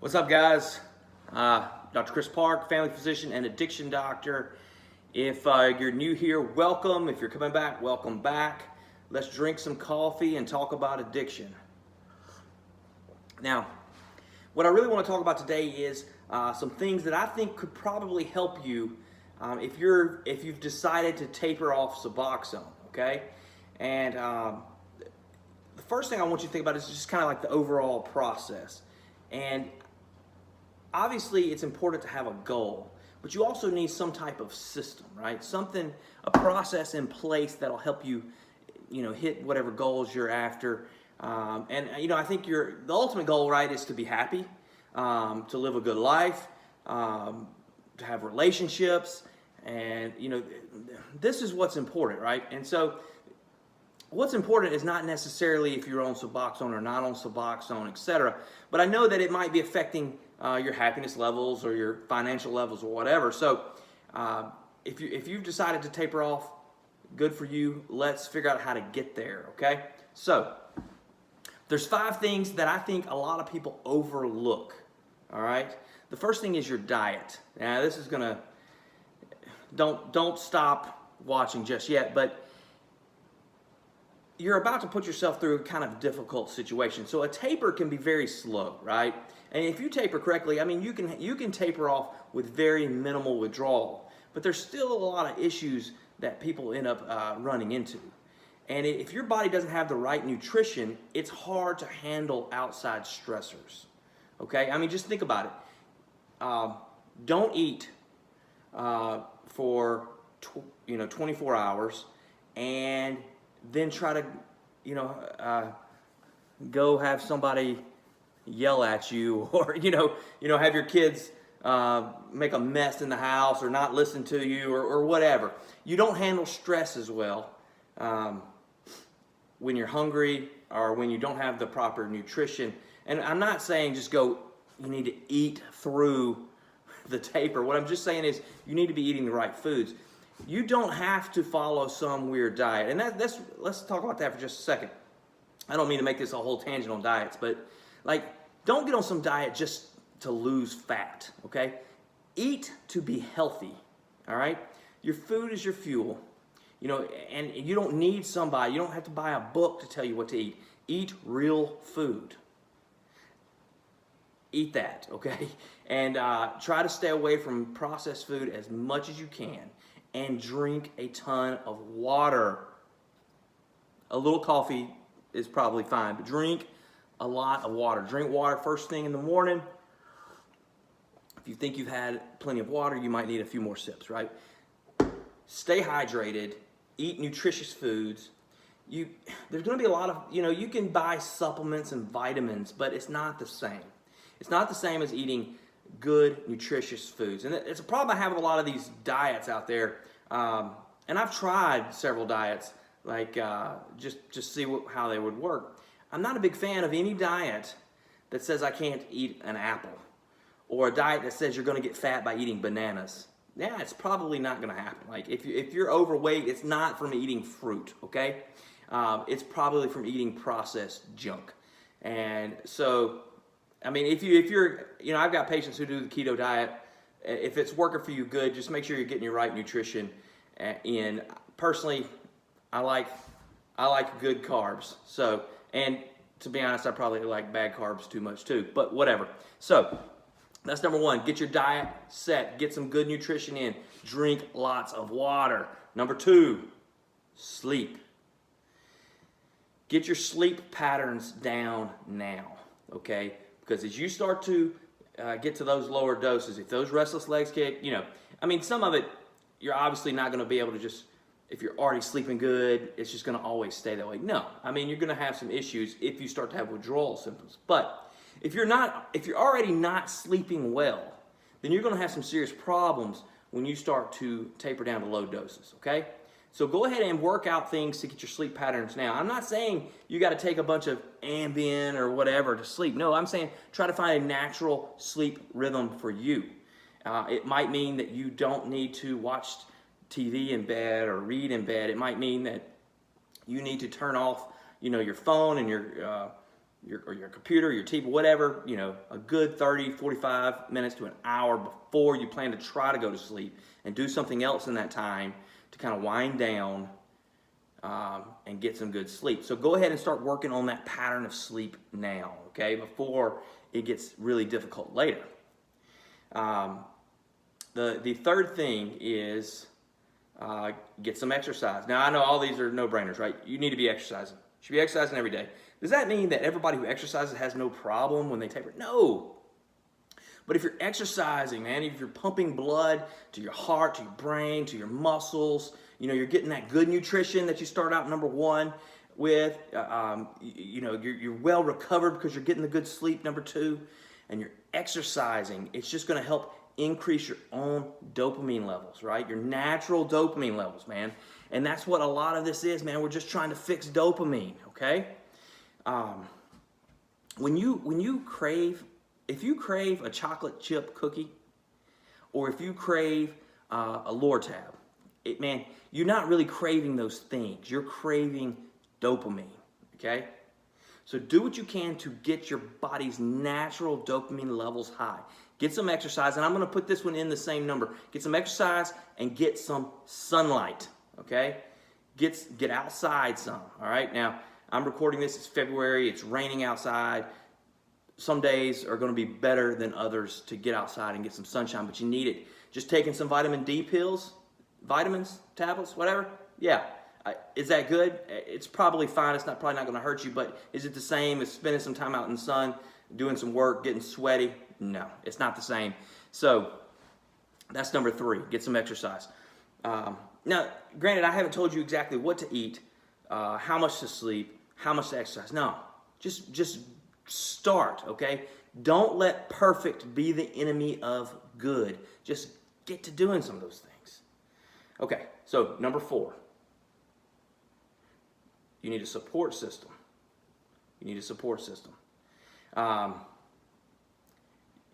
What's up, guys? Dr. Chris Park, family physician and addiction doctor. If you're new here, welcome. If you're coming back, welcome back. Let's drink some coffee and talk about addiction. Now, what I really want to talk about today is some things that I think could probably help you if you've decided to taper off Suboxone. Okay, and the first thing I want you to think about is just kind of like the overall process. And obviously, it's important to have a goal, but you also need some type of system, right? A process in place that'll help you, hit whatever goals you're after. I think the ultimate goal, right, is to be happy, to live a good life, to have relationships, and this is what's important, right? And so, what's important is not necessarily if you're on Suboxone or not on Suboxone, etc. But I know that it might be affecting your happiness levels or your financial levels or whatever. So if you've decided to taper off, good for you. Let's figure out how to get there, okay? So there's 5 things that I think a lot of people overlook, all right? The first thing is your diet. Now this is don't stop watching just yet, but you're about to put yourself through a kind of difficult situation. So a taper can be very slow, right? And if you taper correctly, I mean, you can taper off with very minimal withdrawal, but there's still a lot of issues that people end up running into. And if your body doesn't have the right nutrition, it's hard to handle outside stressors. Okay, I mean, just think about it. Don't eat for 24 hours, and then try to go have somebody yell at you, or have your kids make a mess in the house or not listen to you, or whatever. You don't handle stress as well when you're hungry or when you don't have the proper nutrition. And I'm not saying just you need to eat through the taper. What I'm just saying is you need to be eating the right foods. You don't have to follow some weird diet. And let's talk about that for just a second. I don't mean to make this a whole tangent on diets, but don't get on some diet just to lose fat, okay? Eat to be healthy, all right? Your food is your fuel, and you don't need somebody. You don't have to buy a book to tell you what to eat. Eat real food. Eat that, okay? And try to stay away from processed food as much as you can. And drink a ton of water. A little coffee is probably fine, but drink a lot of water. Drink water first thing in the morning. If you think you've had plenty of water, you might need a few more sips, right? Stay hydrated. Eat nutritious foods. There's going to be a lot of, you can buy supplements and vitamins, but it's not the same. It's not the same as eating good, nutritious foods. And it's a problem I have with a lot of these diets out there. And I've tried several diets, just see how they would work. I'm not a big fan of any diet that says I can't eat an apple, or a diet that says you're going to get fat by eating bananas. Yeah, it's probably not going to happen. If you're overweight, it's not from eating fruit, okay? It's probably from eating processed junk. And so, I mean, if you're, I've got patients who do the keto diet. If it's working for you, good. Just make sure you're getting your right nutrition in. Personally, I like good carbs. So, and to be honest, I probably like bad carbs too much too. But whatever. So that's number 1. Get your diet set. Get some good nutrition in. Drink lots of water. Number 2, sleep. Get your sleep patterns down now. Okay. Because as you start to get to those lower doses, if those restless legs kick, some of it, you're obviously not going to be able to just, if you're already sleeping good, it's just going to always stay that way. No, you're going to have some issues if you start to have withdrawal symptoms. But if you're already not sleeping well, then you're going to have some serious problems when you start to taper down to low doses, okay? So go ahead and work out things to get your sleep patterns now. I'm not saying you got to take a bunch of Ambien or whatever to sleep. No, I'm saying try to find a natural sleep rhythm for you. It might mean that you don't need to watch TV in bed or read in bed. It might mean that you need to turn off, your phone and your your computer, your TV, whatever, a good 30, 45 minutes to an hour before you plan to try to go to sleep, and do something else in that time to kind of wind down and get some good sleep. So go ahead and start working on that pattern of sleep now, okay, before it gets really difficult later. The third thing is get some exercise. Now, I know all these are no-brainers, right? You need to be exercising. You should be exercising every day. Does that mean that everybody who exercises has no problem when they taper? No. But if you're exercising, man, if you're pumping blood to your heart, to your brain, to your muscles, you're getting that good nutrition that you start out number one with, you're well recovered because you're getting the good sleep, number two, and you're exercising, it's just going to help increase your own dopamine levels, right? Your natural dopamine levels, man. And that's what a lot of this is, man. We're just trying to fix dopamine, okay? If you crave a chocolate chip cookie, or if you crave a Lortab, man, you're not really craving those things. You're craving dopamine, okay? So do what you can to get your body's natural dopamine levels high. Get some exercise, and I'm going to put this one in the same number. Get some exercise and get some sunlight, okay? Get outside some, all right? Now, I'm recording this, it's February, it's raining outside. Some days are going to be better than others to get outside and get some sunshine, but you need it. Just taking some vitamin D pills, vitamins, tablets, whatever, yeah. Is that good? It's probably fine. It's probably not going to hurt you, but is it the same as spending some time out in the sun, doing some work, getting sweaty? No, it's not the same. So that's number 3. Get some exercise. Now, granted, I haven't told you exactly what to eat, how much to sleep, how much to exercise. No, just start, okay? Don't let perfect be the enemy of good. Just get to doing some of those things. Okay, so number 4. You need a support system. You need a support system.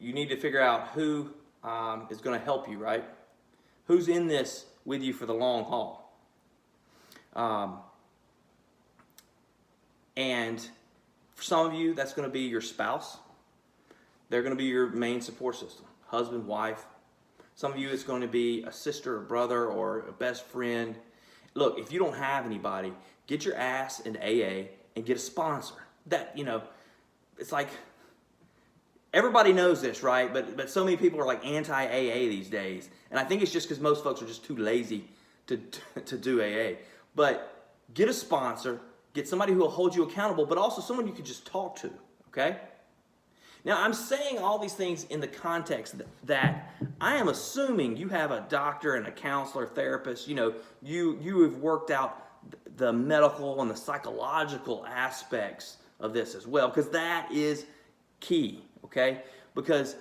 You need to figure out who is going to help you, right? Who's in this with you for the long haul? And for some of you, that's going to be your spouse. They're going to be your main support system. Husband, wife. Some of you, it's going to be a sister, a brother, or a best friend. Look, if you don't have anybody, get your ass into AA and get a sponsor. That, it's like, everybody knows this, right? But so many people are like anti-AA these days. And I think it's just because most folks are just too lazy to do AA. But get a sponsor, get somebody who will hold you accountable, but also someone you can just talk to, okay? Now, I'm saying all these things in the context that I am assuming you have a doctor and a counselor, therapist, you have worked out the medical and the psychological aspects of this as well, because that is key, okay? Because,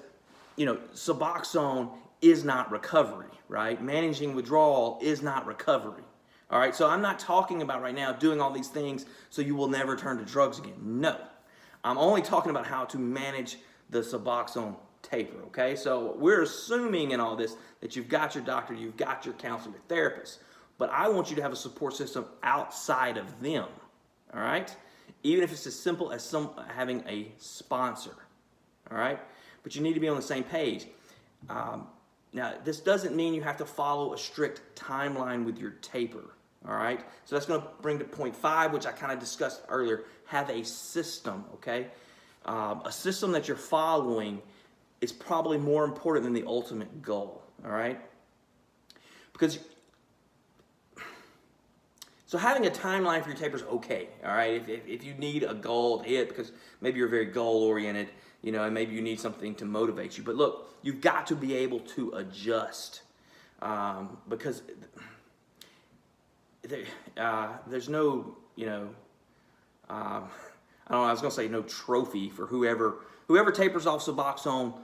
Suboxone is not recovery, right? Managing withdrawal is not recovery, all right? So I'm not talking about right now doing all these things so you will never turn to drugs again. No. I'm only talking about how to manage the Suboxone taper, okay? So we're assuming in all this that you've got your doctor, you've got your counselor, your therapist, but I want you to have a support system outside of them, all right? Even if it's as simple as having a sponsor, all right? But you need to be on the same page. Now, this doesn't mean you have to follow a strict timeline with your taper, all right? So that's going to bring to point 5, which I kind of discussed earlier. Have a system, okay? A system that you're following is probably more important than the ultimate goal, all right? Because, so having a timeline for your taper is okay, all right? If you need a goal to hit, because maybe you're very goal-oriented, and maybe you need something to motivate you. But look, you've got to be able to adjust because there's no, I don't know, I was going to say no trophy for whoever tapers off Suboxone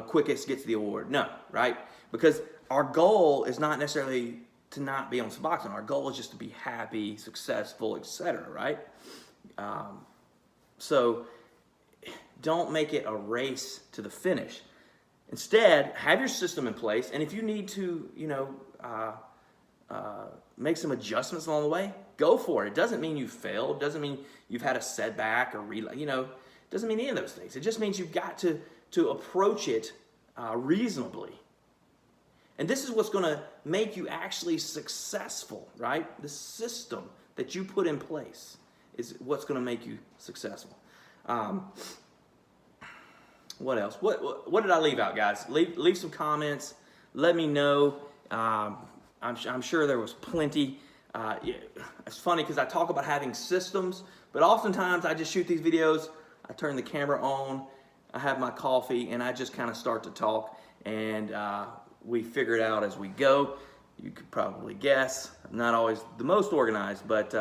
quickest gets the award. No, right? Because our goal is not necessarily to not be on Suboxone. Our goal is just to be happy, successful, etc., right? So don't make it a race to the finish. Instead, have your system in place, and if you need to, make some adjustments along the way, go for it. It doesn't mean you failed. It doesn't mean you've had a setback or Doesn't mean any of those things. It just means you've got to approach it reasonably. And this is what's going to make you actually successful, right? The system that you put in place is what's going to make you successful. What else? What did I leave out, guys? Leave some comments. Let me know. I'm sure there was plenty. It's funny because I talk about having systems, but oftentimes I just shoot these videos. I turn the camera on. I have my coffee, and I just kind of start to talk, and we figure it out as we go. You could probably guess. I'm not always the most organized, but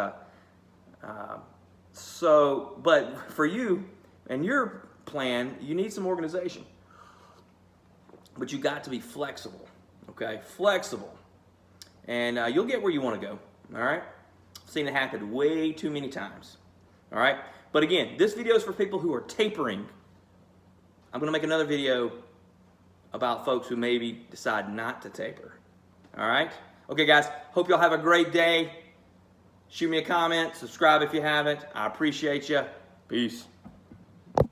but for you and your plan, you need some organization. But you got to be flexible, okay? Flexible. And you'll get where you want to go, all right? I've seen it happen way too many times, all right? But again, this video is for people who are tapering. I'm going to make another video about folks who maybe decide not to taper, all right? Okay, guys, hope y'all have a great day. Shoot me a comment, subscribe if you haven't. I appreciate you. Peace.